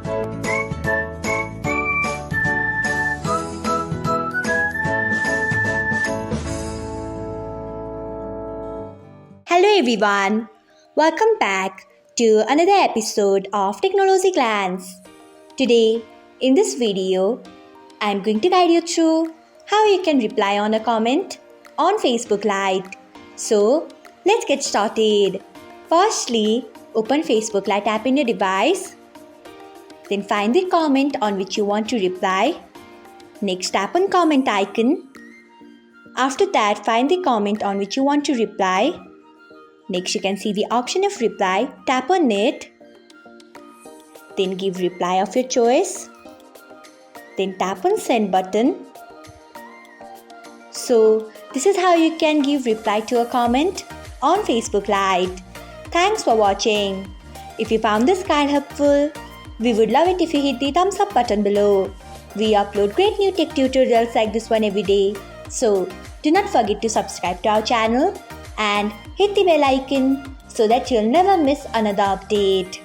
Hello everyone, welcome back to another episode of Technologyglance. Today, in this video, I am going to guide you through how you can reply on a comment on Facebook Lite. So, let's get started. Firstly, open Facebook Lite app in your device. Then find the comment on which you want to reply. Next, tap on comment icon. After that, find the comment on which you want to reply. Next, you can see the option of reply. Tap on it. Then give reply of your choice. Then tap on send button. So, this is how you can give reply to a comment on Facebook Lite. Thanks for watching. If you found this guide helpful, we would love it if you hit the thumbs up button below. We upload great new tech tutorials like this one every day. So, do not forget to subscribe to our channel and hit the bell icon so that you'll never miss another update.